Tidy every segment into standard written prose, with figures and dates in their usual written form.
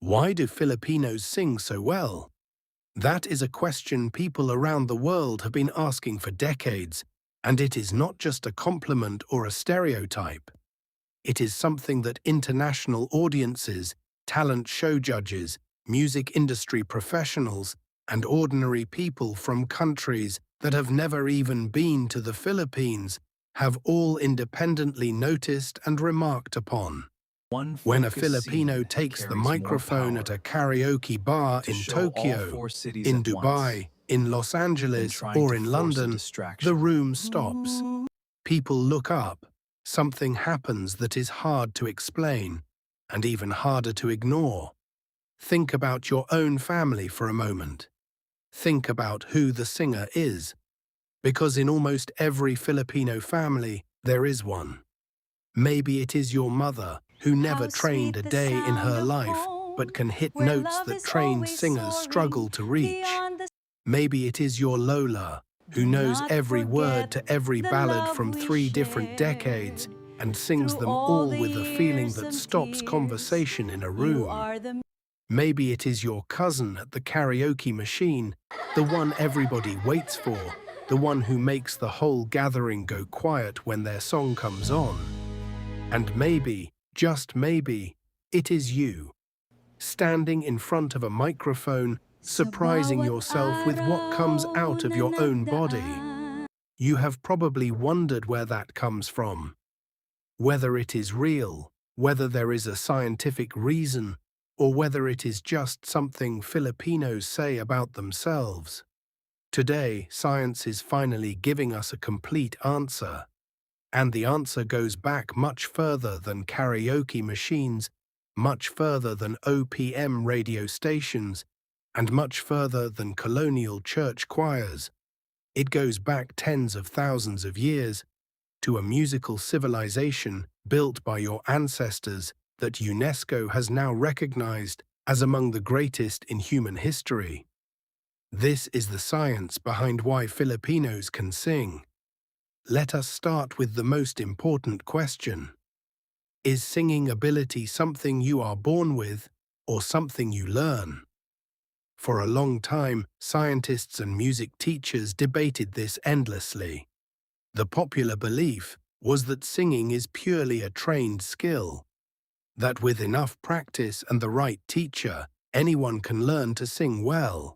Why do Filipinos sing so well? That is a question people around the world have been asking for decades, and it is not just a compliment or a stereotype. It is something that international audiences, talent show judges, music industry professionals, and ordinary people from countries that have never even been to the Philippines have all independently noticed and remarked upon. When a Filipino takes the microphone at a karaoke bar in Tokyo, in Dubai, in Los Angeles, or in London, the room stops. People look up. Something happens that is hard to explain, and even harder to ignore. Think about your own family for a moment. Think about who the singer is, because in almost every Filipino family there is one. Maybe it is your mother, who never trained a day in her life, but can hit notes that trained singers struggle to reach. Maybe it is your Lola, who knows every word to every ballad from 3 different decades and sings them all with a feeling that stops conversation in a room. Maybe it is your cousin at the karaoke machine, the one everybody waits for, the one who makes the whole gathering go quiet when their song comes on. And maybe, just maybe, it is you, standing in front of a microphone, surprising yourself with what comes out of your own body. You have probably wondered where that comes from. Whether it is real, whether there is a scientific reason, or whether it is just something Filipinos say about themselves. Today, science is finally giving us a complete answer. And the answer goes back much further than karaoke machines, much further than OPM radio stations, and much further than colonial church choirs. It goes back tens of thousands of years to a musical civilization built by your ancestors that UNESCO has now recognized as among the greatest in human history. This is the science behind why Filipinos can sing. Let us start with the most important question. Is singing ability something you are born with or something you learn? For a long time, scientists and music teachers debated this endlessly. The popular belief was that singing is purely a trained skill, that with enough practice and the right teacher, anyone can learn to sing well.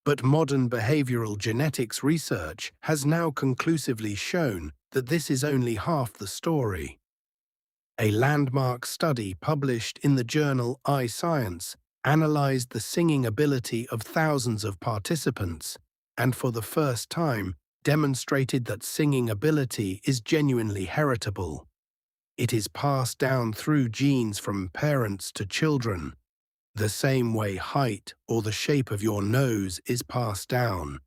But modern behavioral genetics research has now conclusively shown that this is only half the story. A landmark study published in the journal iScience analyzed the singing ability of thousands of participants and for the first time demonstrated that singing ability is genuinely heritable. It is passed down through genes from parents to children, the same way height or the shape of your nose is passed down.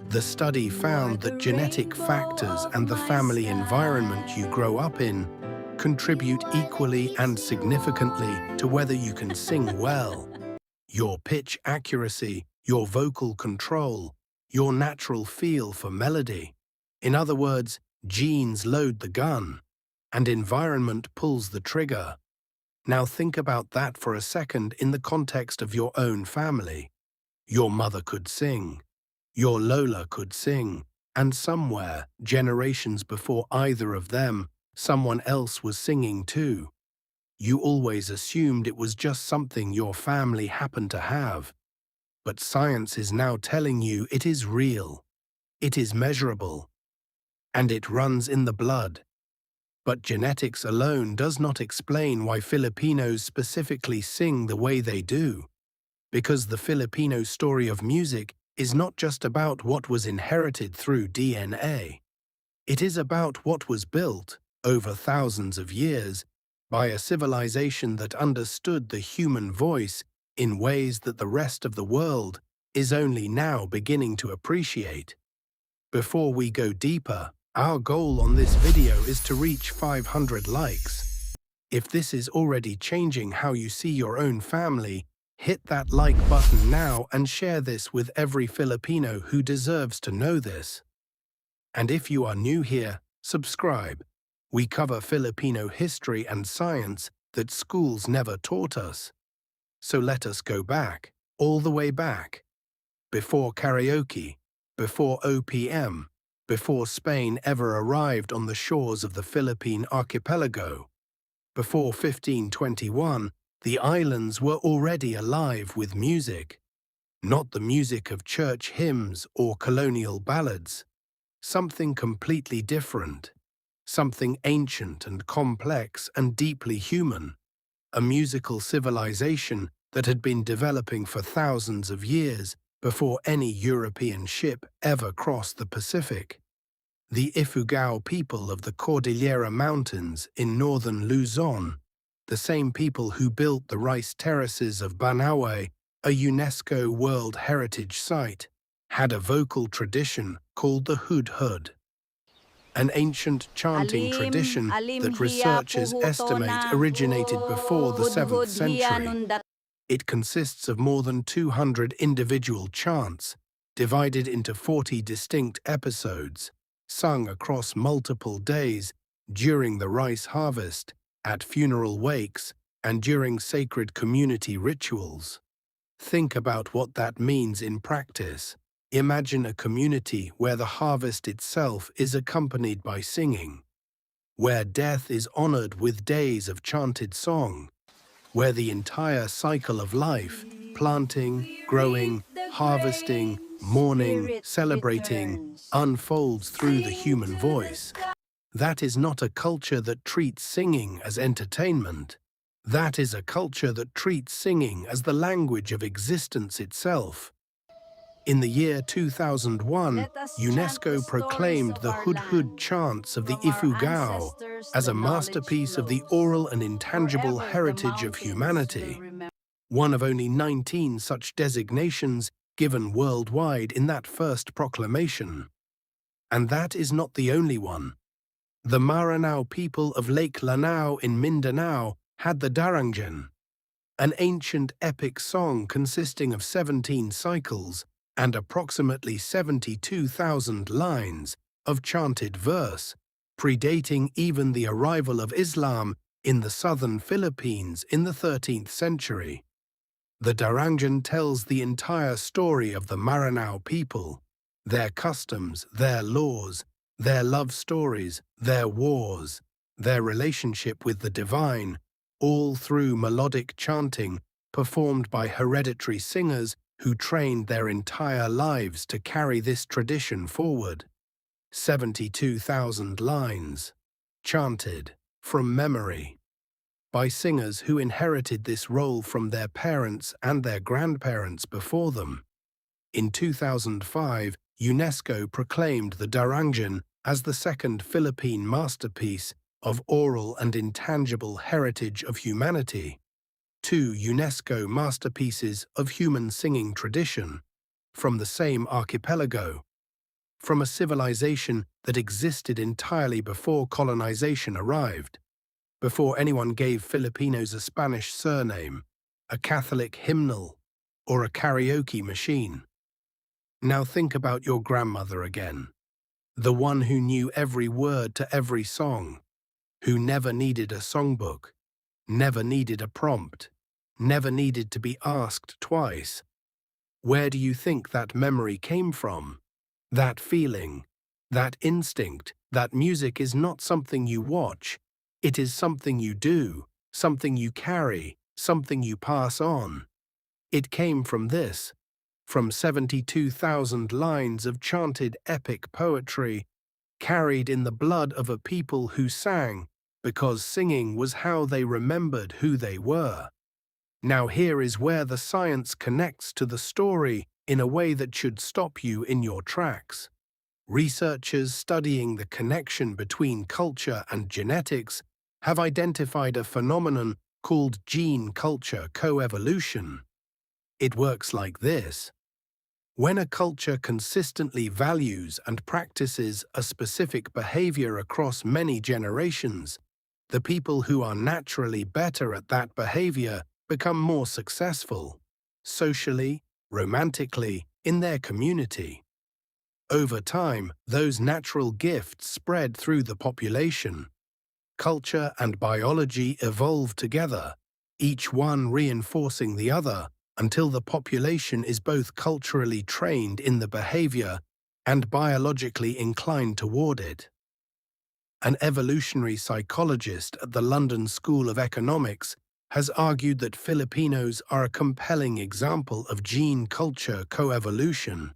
The study found that genetic factors and the family environment you grow up in contribute equally and significantly to whether you can sing well. Your pitch accuracy, your vocal control, your natural feel for melody. In other words, genes load the gun, and environment pulls the trigger. Now think about that for a second in the context of your own family. Your mother could sing, your Lola could sing, and somewhere, generations before either of them, someone else was singing too. You always assumed it was just something your family happened to have. But science is now telling you it is real, it is measurable, and it runs in the blood. But genetics alone does not explain why Filipinos specifically sing the way they do. Because the Filipino story of music is not just about what was inherited through DNA. It is about what was built, over thousands of years, by a civilization that understood the human voice in ways that the rest of the world is only now beginning to appreciate. Before we go deeper, our goal on this video is to reach 500 likes. If this is already changing how you see your own family, hit that like button now and share this with every Filipino who deserves to know this. And if you are new here, subscribe. We cover Filipino history and science that schools never taught us. So let us go back, all the way back. Before karaoke, before OPM, before Spain ever arrived on the shores of the Philippine archipelago. Before 1521, the islands were already alive with music. Not the music of church hymns or colonial ballads. Something completely different. Something ancient and complex and deeply human. A musical civilization that had been developing for thousands of years before any European ship ever crossed the Pacific. The Ifugao people of the Cordillera Mountains in northern Luzon, the same people who built the rice terraces of Banaue, a UNESCO World Heritage Site, had a vocal tradition called the Hudhud, an ancient chanting tradition that researchers estimate originated before the 7th century. It consists of more than 200 individual chants, divided into 40 distinct episodes, sung across multiple days during the rice harvest, at funeral wakes, and during sacred community rituals. Think about what that means in practice. Imagine a community where the harvest itself is accompanied by singing, where death is honored with days of chanted song, where the entire cycle of life, planting, growing, harvesting, mourning, celebrating, unfolds through the human voice. That is not a culture that treats singing as entertainment. That is a culture that treats singing as the language of existence itself. In the year 2001, UNESCO proclaimed the Hudhud chants of the Ifugao as a masterpiece of the oral and intangible heritage of humanity, one of only 19 such designations given worldwide in that first proclamation. And that is not the only one. The Maranao people of Lake Lanao in Mindanao had the Darangen, an ancient epic song consisting of 17 cycles and approximately 72,000 lines of chanted verse, predating even the arrival of Islam in the southern Philippines in the 13th century. The Darangen tells the entire story of the Maranao people, their customs, their laws, their love stories, their wars, their relationship with the divine, all through melodic chanting performed by hereditary singers who trained their entire lives to carry this tradition forward. 72,000 lines, chanted, from memory, by singers who inherited this role from their parents and their grandparents before them. In 2005, UNESCO proclaimed the Darangen as the second Philippine masterpiece of oral and intangible heritage of humanity. 2 UNESCO masterpieces of human singing tradition, from the same archipelago, from a civilization that existed entirely before colonization arrived, before anyone gave Filipinos a Spanish surname, a Catholic hymnal, or a karaoke machine. Now think about your grandmother again, the one who knew every word to every song, who never needed a songbook, never needed a prompt, never needed to be asked twice. Where do you think that memory came from? That feeling, that instinct, that music is not something you watch. It is something you do, something you carry, something you pass on. It came from this, from 72,000 lines of chanted epic poetry, carried in the blood of a people who sang, because singing was how they remembered who they were. Now here is where the science connects to the story in a way that should stop you in your tracks. Researchers studying the connection between culture and genetics have identified a phenomenon called gene-culture coevolution. It works like this. When a culture consistently values and practices a specific behavior across many generations, the people who are naturally better at that behavior become more successful, socially, romantically, in their community. Over time, those natural gifts spread through the population. Culture and biology evolve together. each one reinforcing the other until the population is both culturally trained in the behavior and biologically inclined toward it. An evolutionary psychologist at the London School of Economics has argued that Filipinos are a compelling example of gene-culture coevolution.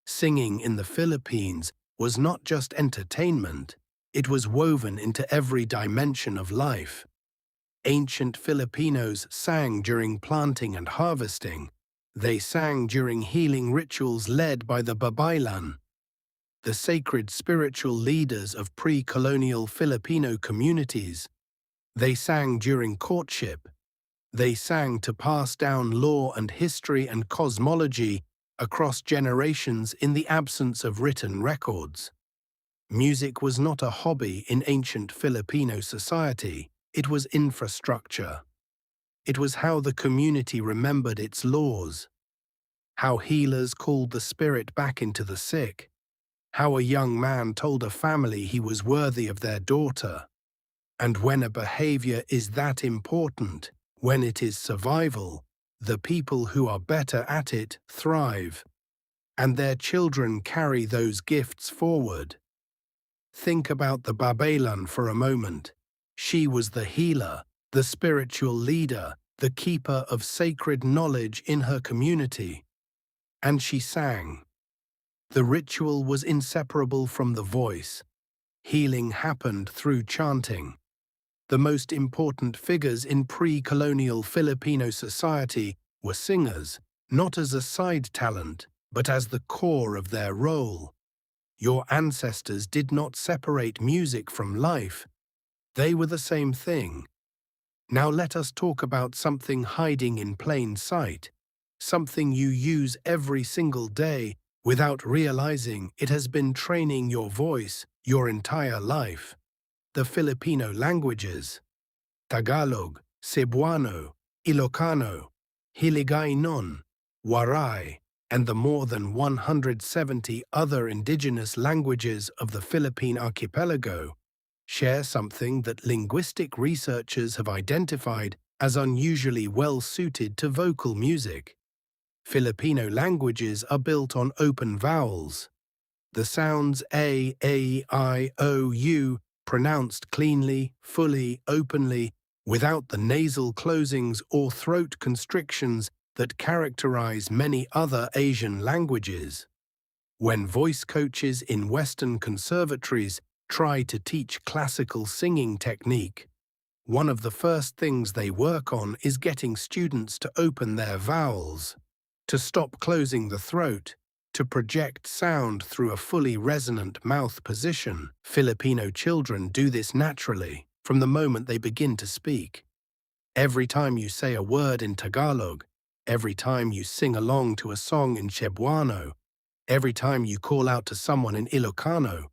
Singing in the Philippines was not just entertainment, it was woven into every dimension of life. Ancient Filipinos sang during planting and harvesting. They sang during healing rituals led by the Babaylan, the sacred spiritual leaders of pre-colonial Filipino communities. They sang during courtship. They sang to pass down law and history and cosmology across generations in the absence of written records. Music was not a hobby in ancient Filipino society, it was infrastructure. It was how the community remembered its laws, how healers called the spirit back into the sick, how a young man told a family he was worthy of their daughter. And when a behavior is that important, when it is survival, the people who are better at it thrive, and their children carry those gifts forward. Think about the Babaylan for a moment. She was the healer, the spiritual leader, the keeper of sacred knowledge in her community. And she sang. The ritual was inseparable from the voice. Healing happened through chanting. The most important figures in pre-colonial Filipino society were singers, not as a side talent, but as the core of their role. Your ancestors did not separate music from life. They were the same thing. Now let us talk about something hiding in plain sight, something you use every single day without realizing it has been training your voice your entire life. The Filipino languages: Tagalog, Cebuano, Ilocano, Hiligaynon, Waray, and the more than 170 other indigenous languages of the Philippine archipelago share something that linguistic researchers have identified as unusually well-suited to vocal music. Filipino languages are built on open vowels. The sounds A, I, O, U pronounced cleanly, fully, openly, without the nasal closings or throat constrictions that characterize many other Asian languages. When voice coaches in Western conservatories try to teach classical singing technique, one of the first things they work on is getting students to open their vowels, to stop closing the throat, to project sound through a fully resonant mouth position. Filipino children do this naturally from the moment they begin to speak. Every time you say a word in Tagalog, every time you sing along to a song in Cebuano, every time you call out to someone in Ilocano,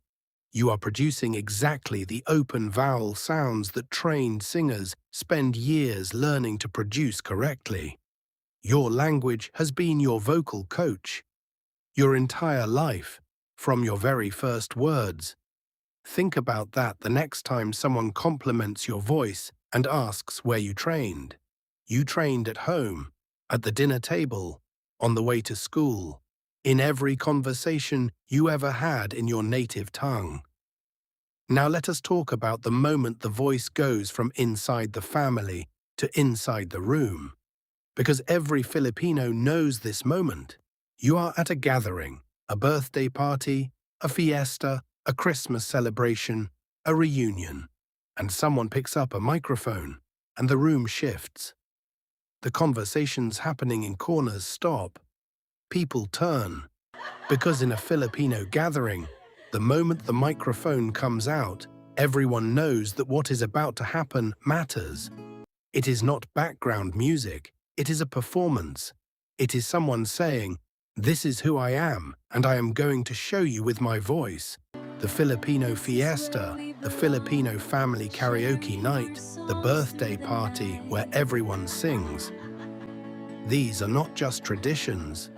you are producing exactly the open vowel sounds that trained singers spend years learning to produce correctly. Your language has been your vocal coach your entire life, from your very first words. Think about that the next time someone compliments your voice and asks where you trained. You trained at home, at the dinner table, on the way to school, in every conversation you ever had in your native tongue. Now let us talk about the moment the voice goes from inside the family to inside the room. Because every Filipino knows this moment. You are at a gathering, a birthday party, a fiesta, a Christmas celebration, a reunion, and someone picks up a microphone, and the room shifts. The conversations happening in corners stop. People turn. Because in a Filipino gathering, the moment the microphone comes out, everyone knows that what is about to happen matters. It is not background music, it is a performance. It is someone saying, "This is who I am, and I am going to show you with my voice." The Filipino Fiesta, the Filipino family karaoke night, the birthday party where everyone sings. These are not just traditions.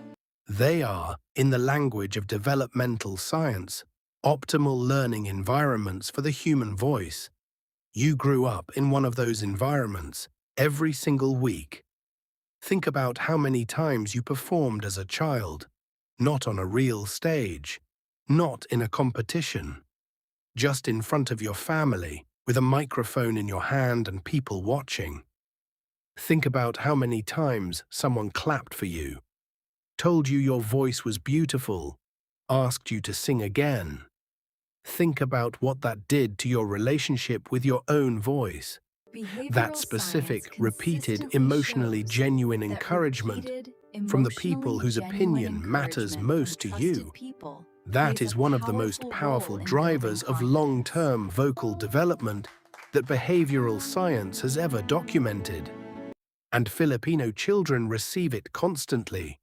They are, in the language of developmental science, optimal learning environments for the human voice. You grew up in one of those environments. every single week. Think about how many times you performed as a child, not on a real stage, not in a competition, just in front of your family, with a microphone in your hand and people watching. Think about how many times someone clapped for you, told you your voice was beautiful, asked you to sing again. Think about what that did to your relationship with your own voice. That Behavioral science specific, repeated, consistently emotionally shows genuine that encouragement repeated, from the people emotionally whose genuine opinion matters encouragement from most to trusted you. people That plays a is one of the most powerful role powerful in building drivers of confidence. long-term vocal development that behavioral science has ever documented. And Filipino children receive it constantly.